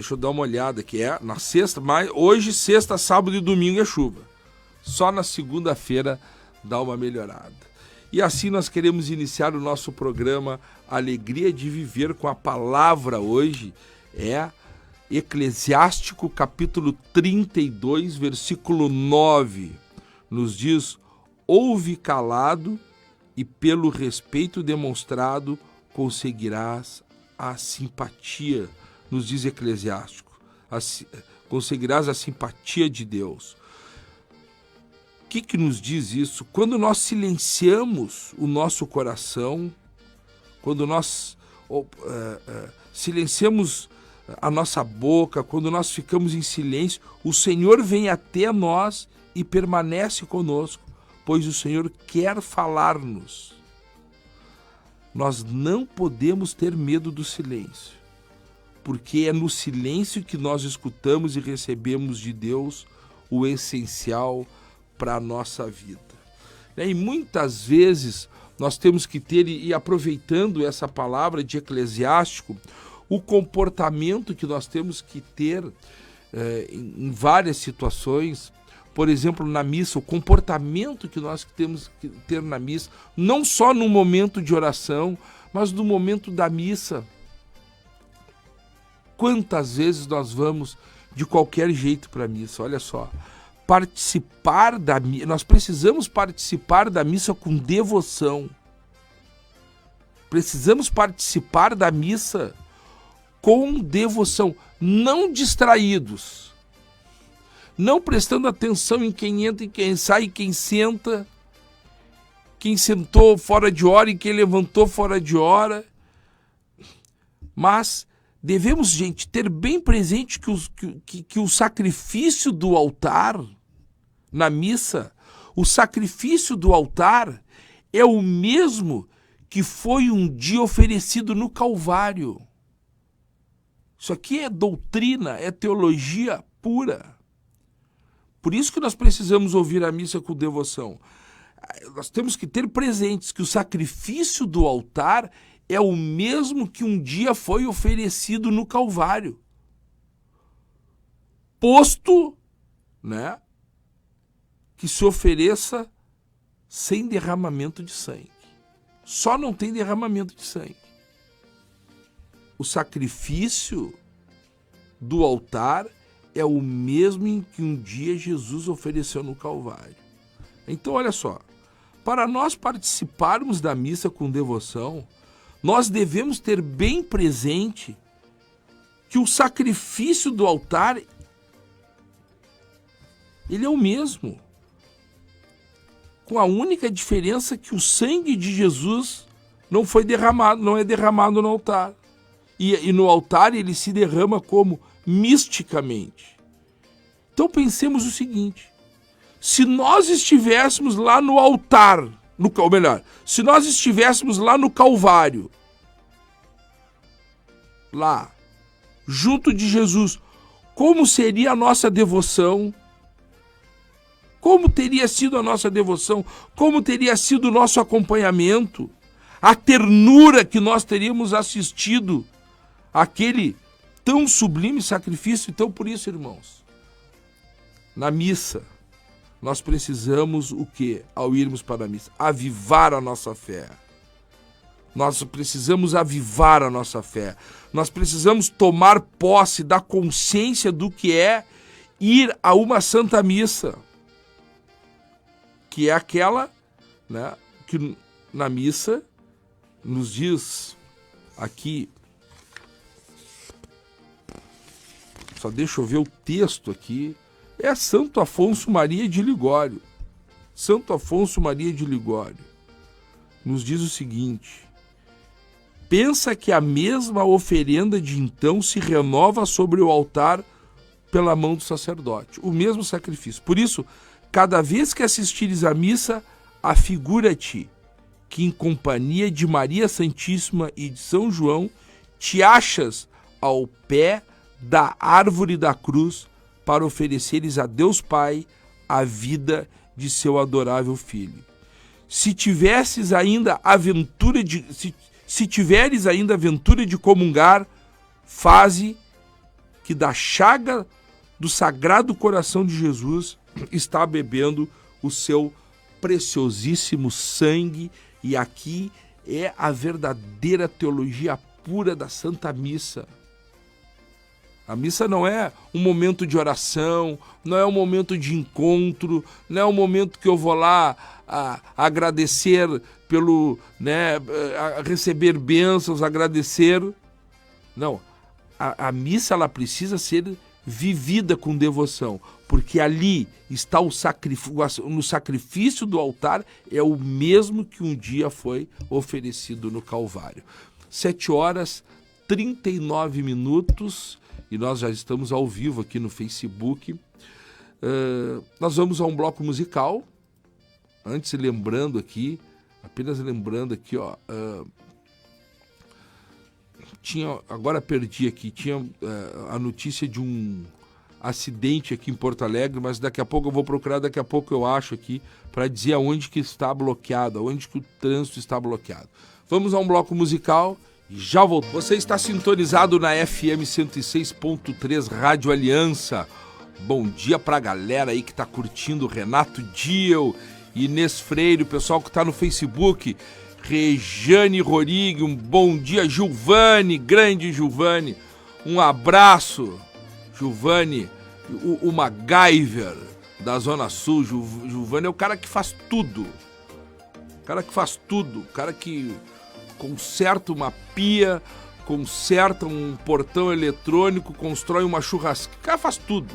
Deixa eu dar uma olhada, que é na sexta, mas hoje, sexta, sábado e domingo é chuva. Só na segunda-feira dá uma melhorada. E assim nós queremos iniciar o nosso programa Alegria de Viver com a palavra hoje, é Eclesiástico capítulo 32, versículo 9. Nos diz: ouve calado e pelo respeito demonstrado conseguirás a simpatia. Nos diz Eclesiástico, conseguirás a simpatia de Deus. O que nos diz isso? Quando nós silenciamos o nosso coração, quando nós silenciamos a nossa boca, quando nós ficamos em silêncio, o Senhor vem até nós e permanece conosco, pois o Senhor quer falar-nos. Nós não podemos ter medo do silêncio, porque é no silêncio que nós escutamos e recebemos de Deus o essencial para a nossa vida. E muitas vezes nós temos que ter, e aproveitando essa palavra de Eclesiástico, o comportamento que nós temos que ter em várias situações. Por exemplo, na missa, o comportamento que nós temos que ter na missa, não só no momento de oração, mas no momento da missa. Quantas vezes nós vamos de qualquer jeito para a missa? Olha só, nós precisamos participar da missa com devoção. Precisamos participar da missa com devoção, não distraídos, não prestando atenção em quem entra e quem sai, quem senta, quem sentou fora de hora e quem levantou fora de hora, mas devemos, gente, ter bem presente que o sacrifício do altar, na missa, o sacrifício do altar é o mesmo que foi um dia oferecido no Calvário. Isso aqui é doutrina, é teologia pura. Por isso que nós precisamos ouvir a missa com devoção. Nós temos que ter presentes que o sacrifício do altar é o mesmo que um dia foi oferecido no Calvário. Posto, que se ofereça sem derramamento de sangue. Só não tem derramamento de sangue. O sacrifício do altar é o mesmo em que um dia Jesus ofereceu no Calvário. Então, olha só, para nós participarmos da missa com devoção, nós devemos ter bem presente que o sacrifício do altar, ele é o mesmo, com a única diferença que o sangue de Jesus não foi derramado, não é derramado no altar. E no altar ele se derrama como? Misticamente. Então pensemos o seguinte: se nós estivéssemos lá no altar, ou melhor, se nós estivéssemos lá no Calvário, lá, junto de Jesus, como seria a nossa devoção? Como teria sido a nossa devoção? Como teria sido o nosso acompanhamento? A ternura que nós teríamos assistido àquele tão sublime sacrifício. Então, por isso, irmãos, na missa, nós precisamos o quê? Ao irmos para a missa? Avivar a nossa fé. Nós precisamos avivar a nossa fé. Nós precisamos tomar posse da consciência do que é ir a uma santa missa, que é aquela, que na missa nos diz aqui, só deixa eu ver o texto aqui, é Santo Afonso Maria de Ligório. Santo Afonso Maria de Ligório nos diz o seguinte: pensa que a mesma oferenda de então se renova sobre o altar pela mão do sacerdote, o mesmo sacrifício. Por isso, cada vez que assistires à missa, afigura-te que em companhia de Maria Santíssima e de São João, te achas ao pé da árvore da cruz para ofereceres a Deus Pai a vida de seu adorável Filho. Se tiveres ainda a ventura de comungar, faze que da chaga do Sagrado Coração de Jesus está bebendo o seu preciosíssimo sangue. E aqui é a verdadeira teologia pura da Santa Missa. A missa não é um momento de oração, não é um momento de encontro, não é um momento que eu vou lá agradecer pelo, receber bênçãos, agradecer. Não, a missa ela precisa ser vivida com devoção, porque ali está o sacrifício, no sacrifício do altar é o mesmo que um dia foi oferecido no Calvário. 7h39 e nós já estamos ao vivo aqui no Facebook. Nós vamos a um bloco musical. Antes, apenas lembrando aqui, ó, agora perdi aqui, tinha a notícia de um acidente aqui em Porto Alegre, mas daqui a pouco eu vou procurar, daqui a pouco eu acho aqui, para dizer aonde que está bloqueado, aonde que o trânsito está bloqueado. Vamos a um bloco musical e já volto. Você está sintonizado na FM 106.3 Rádio Aliança. Bom dia pra galera aí que tá curtindo, Renato Diel, Inês Freire, o pessoal que tá no Facebook, Rejane Rorig, um bom dia, Gilvane, grande Gilvane, um abraço, Gilvane, o MacGyver da Zona Sul. Gilvane é o cara que faz tudo, o cara que conserta uma pia, conserta um portão eletrônico, constrói uma churrasqueira, o cara faz tudo.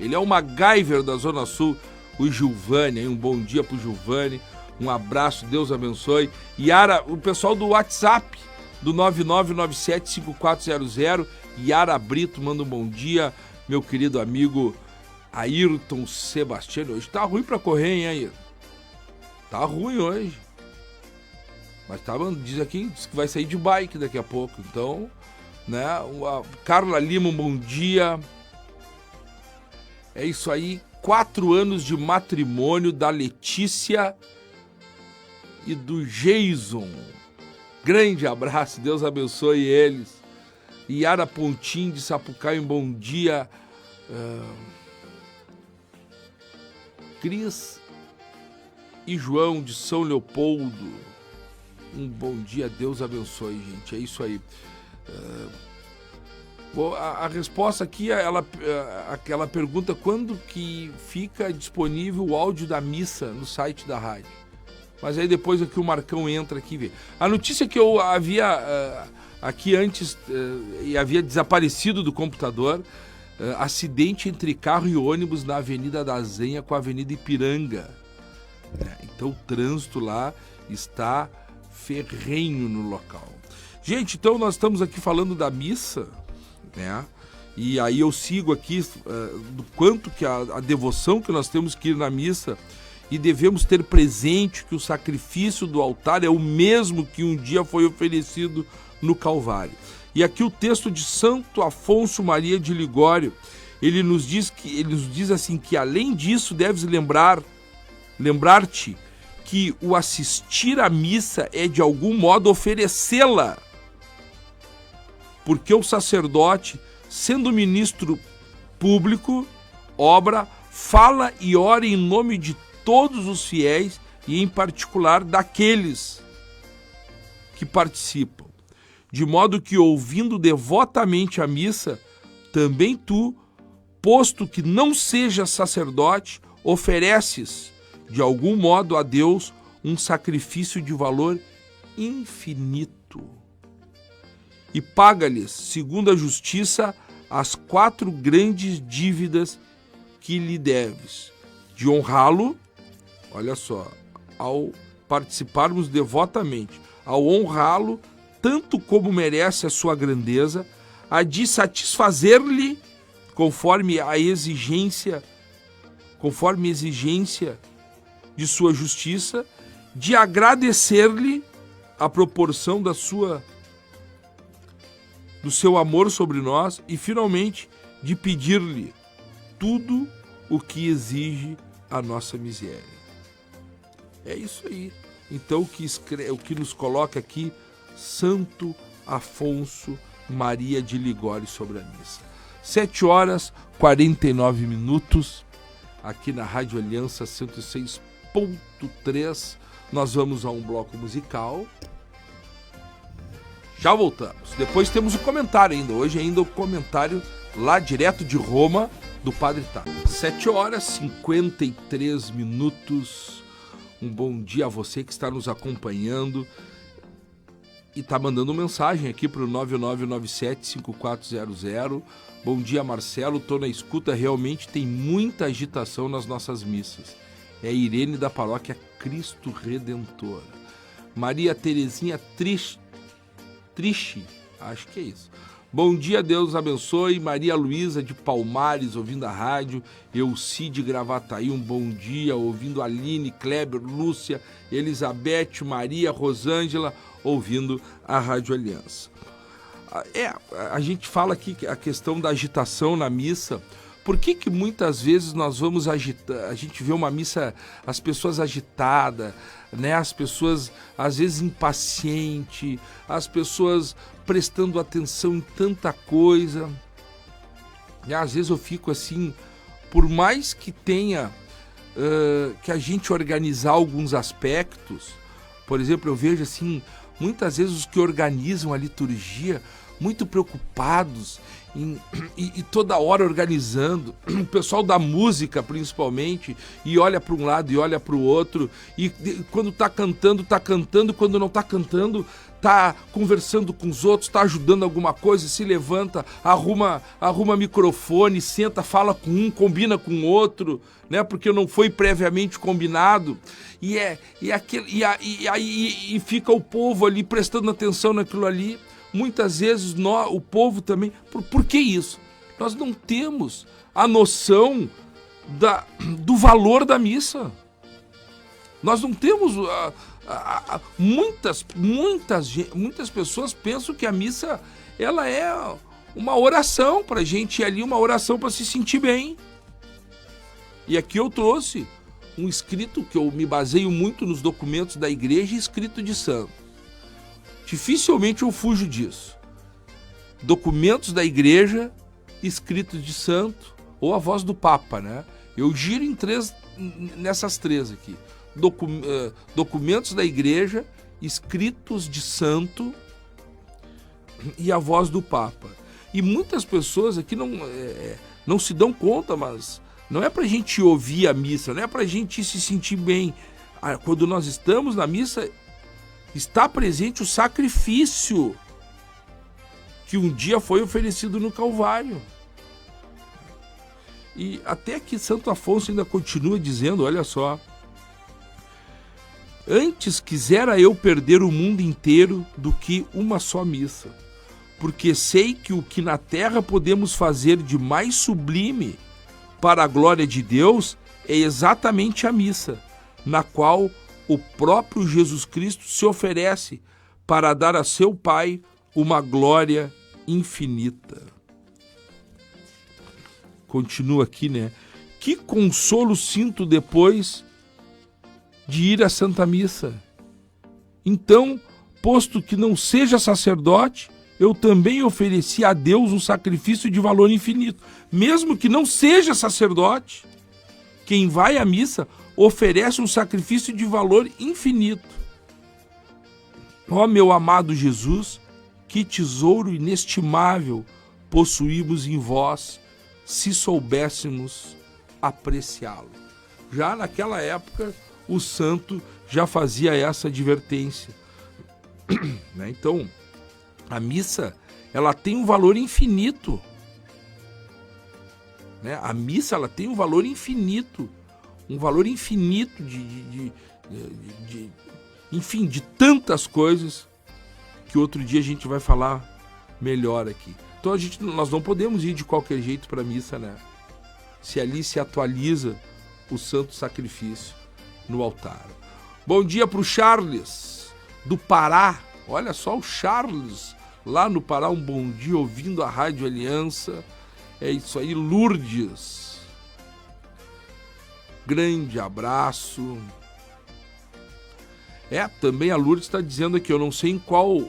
Ele é o MacGyver da Zona Sul, o Gilvane. Um bom dia pro Gilvane, um abraço, Deus abençoe. Yara, o pessoal do WhatsApp, do 99975400, Yara Brito manda um bom dia, meu querido amigo Ayrton Sebastiano. Hoje tá ruim pra correr, hein, Ayrton? Tá ruim hoje. Mas diz que vai sair de bike daqui a pouco. Então, né? A Carla Lima, um bom dia. É isso aí. 4 anos de matrimônio da Letícia e do Jason. Grande abraço, Deus abençoe eles. Yara Pontim de Sapucaí, um bom dia. Cris e João de São Leopoldo. Um bom dia, Deus abençoe, gente. É isso aí. A resposta aqui, aquela pergunta, quando que fica disponível o áudio da missa no site da rádio? Mas aí depois aqui o Marcão entra aqui e vê. A notícia que eu havia aqui antes e havia desaparecido do computador, acidente entre carro e ônibus na Avenida da Zenha com a Avenida Ipiranga. Então o trânsito lá está ferrenho no local. Gente, então nós estamos aqui falando da missa, né? E aí eu sigo aqui do quanto que a devoção que nós temos que ir na missa e devemos ter presente que o sacrifício do altar é o mesmo que um dia foi oferecido no Calvário. E aqui o texto de Santo Afonso Maria de Ligório, ele nos diz assim que além disso deves lembrar-te que o assistir à missa é de algum modo oferecê-la, porque o sacerdote, sendo ministro público, fala e ora em nome de todos os fiéis e em particular daqueles que participam, de modo que ouvindo devotamente a missa, também tu, posto que não sejas sacerdote, ofereces de algum modo a Deus um sacrifício de valor infinito. E paga-lhes, segundo a justiça, as 4 grandes dívidas que lhe deves. De honrá-lo, olha só, ao participarmos devotamente, ao honrá-lo, tanto como merece a sua grandeza, a de satisfazer-lhe, conforme exigência de sua justiça, de agradecer-lhe a proporção do seu amor sobre nós e, finalmente, de pedir-lhe tudo o que exige a nossa miséria. É isso aí. Então, o que nos coloca aqui, Santo Afonso Maria de Ligório sobre a missa. 7h49, aqui na Rádio Aliança 106.3. Nós vamos a um bloco musical. Já voltamos. Depois temos o comentário ainda. Hoje ainda o comentário lá direto de Roma do Padre Tá. 7h53. Um bom dia a você que está nos acompanhando e está mandando mensagem aqui para o 9997-5400. Bom dia, Marcelo. Estou na escuta. Realmente tem muita agitação nas nossas missas. É a Irene da paróquia Cristo Redentor. Maria Terezinha Triste, acho que é isso. Bom dia, Deus abençoe. Maria Luísa de Palmares, ouvindo a rádio. Elci de Gravataí, um bom dia. Ouvindo Aline, Kleber, Lúcia, Elizabeth, Maria, Rosângela, ouvindo a Rádio Aliança. A gente fala aqui a questão da agitação na missa. Por que muitas vezes nós vamos agitar, a gente vê uma missa, as pessoas agitadas, né? As pessoas às vezes impacientes, as pessoas prestando atenção em tanta coisa. E às vezes eu fico assim, por mais que tenha, que a gente organizar alguns aspectos, por exemplo, eu vejo assim, muitas vezes os que organizam a liturgia, muito preocupados e toda hora organizando, o pessoal da música principalmente, e olha para um lado e olha para o outro, e quando está cantando, quando não está cantando, está conversando com os outros, está ajudando alguma coisa, se levanta, arruma microfone, senta, fala com um, combina com o outro, né? Porque não foi previamente combinado, e fica o povo ali prestando atenção naquilo ali. Muitas vezes o povo também... Por que isso? Nós não temos a noção do valor da missa. Nós não temos... Muitas pessoas pensam que a missa ela é uma oração para a gente ir ali, uma oração para se sentir bem. E aqui eu trouxe um escrito que eu me baseio muito nos documentos da igreja, escrito de santo. Dificilmente eu fujo disso. Documentos da igreja, escritos de santo, ou a voz do Papa, né? Eu giro nessas três aqui. Documentos da igreja, escritos de santo e a voz do Papa. E muitas pessoas aqui não se dão conta, mas não é pra gente ouvir a missa, não é pra gente se sentir bem. Quando nós estamos na missa, está presente o sacrifício que um dia foi oferecido no Calvário. E até que Santo Afonso ainda continua dizendo, olha só: antes quisera eu perder o mundo inteiro do que uma só missa, porque sei que o que na terra podemos fazer de mais sublime para a glória de Deus é exatamente a missa, na qual o próprio Jesus Cristo se oferece para dar a seu Pai uma glória infinita. Continua aqui, né? Que consolo sinto depois de ir à Santa Missa. Então, posto que não seja sacerdote, eu também ofereci a Deus um sacrifício de valor infinito. Mesmo que não seja sacerdote, quem vai à missa oferece um sacrifício de valor infinito. Ó meu amado Jesus, que tesouro inestimável possuímos em vós, se soubéssemos apreciá-lo. Já naquela época, o santo já fazia essa advertência. Então, a missa, ela tem um valor infinito. A missa, ela tem um valor infinito. Um valor infinito enfim, de tantas coisas que outro dia a gente vai falar melhor aqui. Então nós não podemos ir de qualquer jeito para a missa, né? Se ali se atualiza o santo sacrifício no altar. Bom dia para o Charles, do Pará. Olha só o Charles, lá no Pará, um bom dia, ouvindo a Rádio Aliança. É isso aí, Lourdes. Grande abraço. Também a Lourdes está dizendo aqui, eu não sei em qual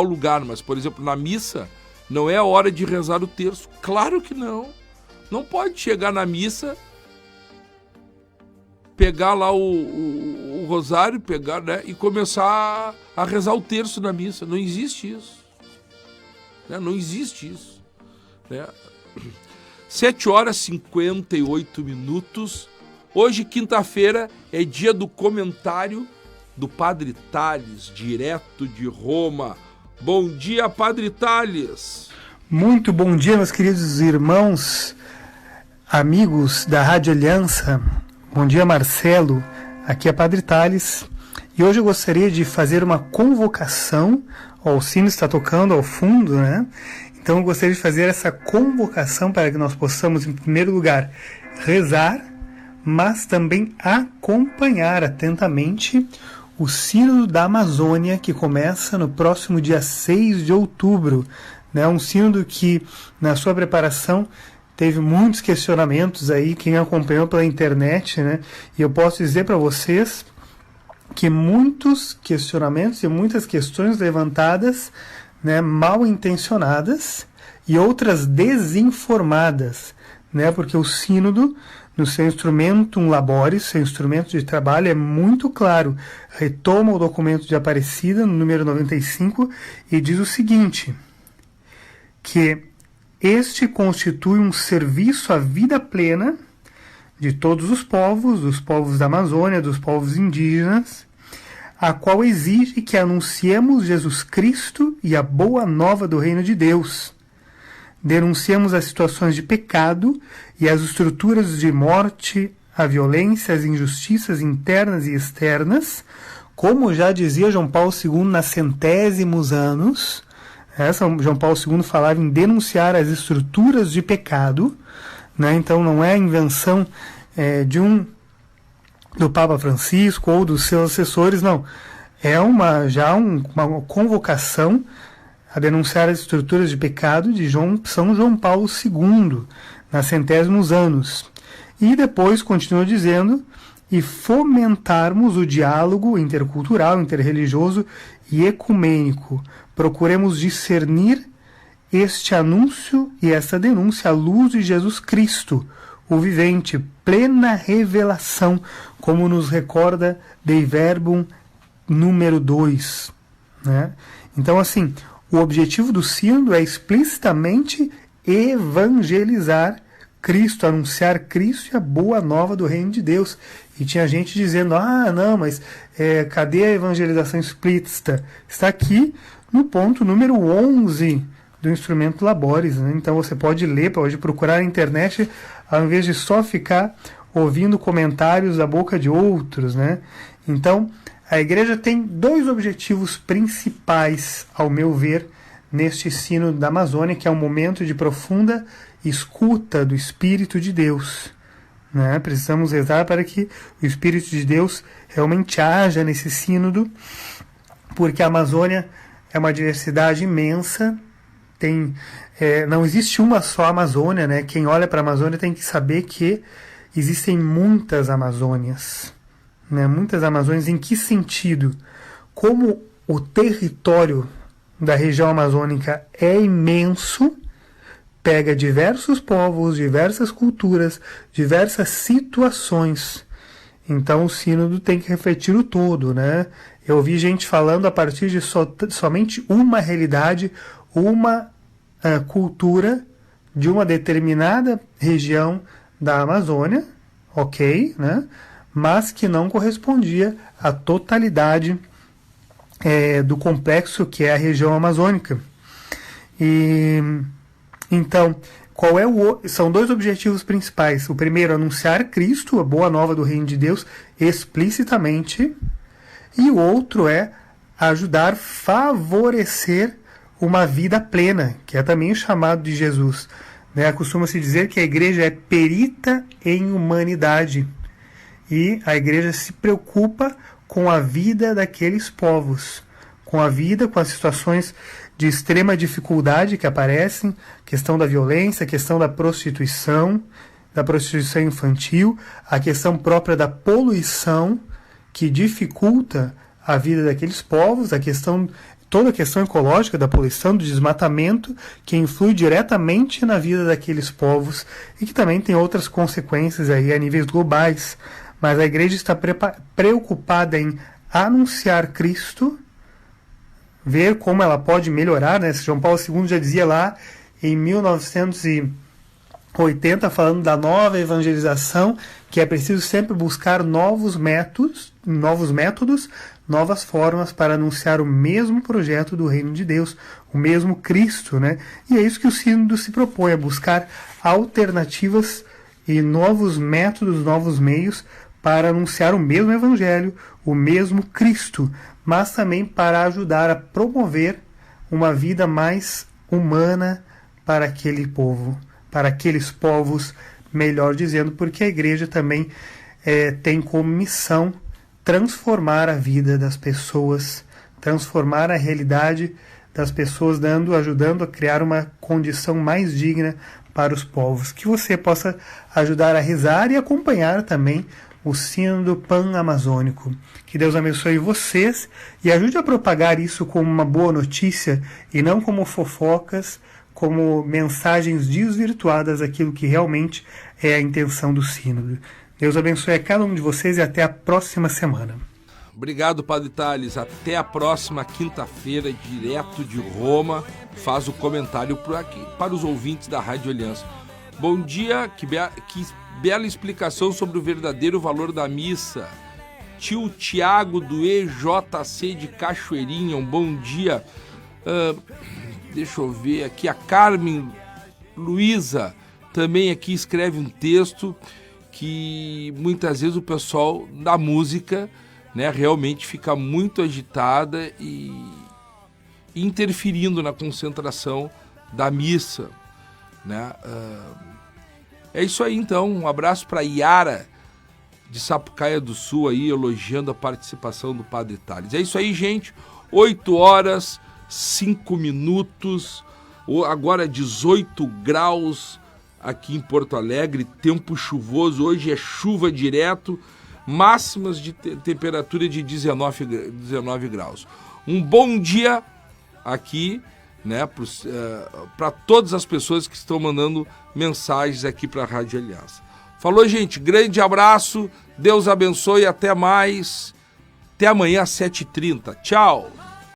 lugar, mas, por exemplo, na missa, Não é a hora de rezar o terço. Claro que não. Não pode chegar na missa, pegar lá o rosário, pegar, né, e começar a rezar o terço na missa. Não existe isso. Né? Não existe isso. Né? 7h58. Hoje, quinta-feira, é dia do comentário do Padre Thales, direto de Roma. Bom dia, Padre Thales. Muito bom dia, meus queridos irmãos, amigos da Rádio Aliança. Bom dia, Marcelo. Aqui é Padre Thales. E hoje eu gostaria de fazer uma convocação. O sino está tocando ao fundo, né? Então eu gostaria de fazer essa convocação para que nós possamos, em primeiro lugar, rezar, mas também acompanhar atentamente o Sínodo da Amazônia, que começa no próximo dia 6 de outubro. Né? Um sínodo que, na sua preparação, teve muitos questionamentos aí, quem acompanhou pela internet, né? E eu posso dizer para vocês que muitos questionamentos e muitas questões levantadas, né, mal intencionadas e outras desinformadas, né? Porque o sínodo, no seu instrumentum laboris, seu instrumento de trabalho, é muito claro. Retoma o documento de Aparecida, no número 95, e diz o seguinte, que este constitui um serviço à vida plena de todos os povos, dos povos da Amazônia, dos povos indígenas, a qual exige que anunciemos Jesus Cristo e a boa nova do reino de Deus. Denunciamos as situações de pecado e as estruturas de morte, a violência, as injustiças internas e externas, como já dizia João Paulo II nas centésimos anos. João Paulo II falava em denunciar as estruturas de pecado, né? Então não é a invenção do Papa Francisco ou dos seus assessores, não. É uma convocação a denunciar as estruturas de pecado de São João Paulo II, nas centésimos anos. E depois continua dizendo, e fomentarmos o diálogo intercultural, interreligioso e ecumênico. Procuremos discernir este anúncio e essa denúncia à luz de Jesus Cristo, o vivente, plena revelação, como nos recorda Dei Verbum número 2. Né? Então, assim, o objetivo do sínodo é explicitamente evangelizar Cristo, anunciar Cristo e a boa nova do reino de Deus. E tinha gente dizendo, não, mas cadê a evangelização explícita? Está aqui no ponto número 11 do instrumento Laboris. Né? Então você pode ler, pode procurar na internet, ao invés de só ficar ouvindo comentários da boca de outros. Né? Então, a Igreja tem dois objetivos principais, ao meu ver, neste Sínodo da Amazônia, que é um momento de profunda escuta do Espírito de Deus. Né? Precisamos rezar para que o Espírito de Deus realmente haja nesse sínodo, porque a Amazônia é uma diversidade imensa, não existe uma só Amazônia, né? Quem olha para a Amazônia tem que saber que existem muitas Amazônias. Né? Muitas Amazônias, em que sentido? Como o território da região amazônica é imenso, pega diversos povos, diversas culturas, diversas situações. Então o sínodo tem que refletir o todo, né? Eu ouvi gente falando a partir de somente uma realidade, uma cultura de uma determinada região da Amazônia, ok, né? Mas que não correspondia à totalidade do complexo que é a região amazônica. Então, são dois objetivos principais. O primeiro, anunciar Cristo, a boa nova do reino de Deus, explicitamente. E o outro é ajudar, favorecer uma vida plena, que é também o chamado de Jesus. Né? Costuma-se dizer que a igreja é perita em humanidade. E a igreja se preocupa com a vida daqueles povos, com a vida, com as situações de extrema dificuldade que aparecem, questão da violência, a questão da prostituição infantil, a questão própria da poluição, que dificulta a vida daqueles povos, a questão toda a questão ecológica da poluição, do desmatamento, que influi diretamente na vida daqueles povos e que também tem outras consequências aí a níveis globais. Mas a igreja está preocupada em anunciar Cristo, ver como ela pode melhorar, né? João Paulo II já dizia lá em 1980, falando da nova evangelização, que é preciso sempre buscar novos métodos, novas formas para anunciar o mesmo projeto do reino de Deus, o mesmo Cristo, né? E é isso que o sínodo se propõe, a buscar alternativas e novos métodos, novos meios para anunciar o mesmo evangelho, o mesmo Cristo, mas também para ajudar a promover uma vida mais humana para aquele povo, para aqueles povos, melhor dizendo, porque a igreja também tem como missão transformar a vida das pessoas, transformar a realidade das pessoas, ajudando a criar uma condição mais digna para os povos. Que você possa ajudar a rezar e acompanhar também o Sínodo Pan-Amazônico. Que Deus abençoe vocês e ajude a propagar isso como uma boa notícia e não como fofocas, como mensagens desvirtuadas daquilo que realmente é a intenção do Sínodo. Deus abençoe a cada um de vocês e até a próxima semana. Obrigado, Padre Thales. Até a próxima quinta-feira, direto de Roma. Faz o comentário por aqui, para os ouvintes da Rádio Aliança. Bom dia, que bela explicação sobre o verdadeiro valor da missa. Tio Tiago do EJC de Cachoeirinha, um bom dia. Deixa eu ver aqui, a Carmen Luiza também aqui escreve um texto que muitas vezes o pessoal da música, né, realmente fica muito agitada e interferindo na concentração da missa, né? É isso aí então, um abraço para Yara de Sapucaia do Sul aí, elogiando a participação do Padre Thales. É isso aí, gente, 8h05, agora 18 graus aqui em Porto Alegre, tempo chuvoso, hoje é chuva direto, máximas de temperatura de 19 graus. Um bom dia aqui, né, para todas as pessoas que estão mandando mensagens aqui para a Rádio Aliança. Falou, gente, grande abraço, Deus abençoe, até mais, até amanhã às 7h30, tchau!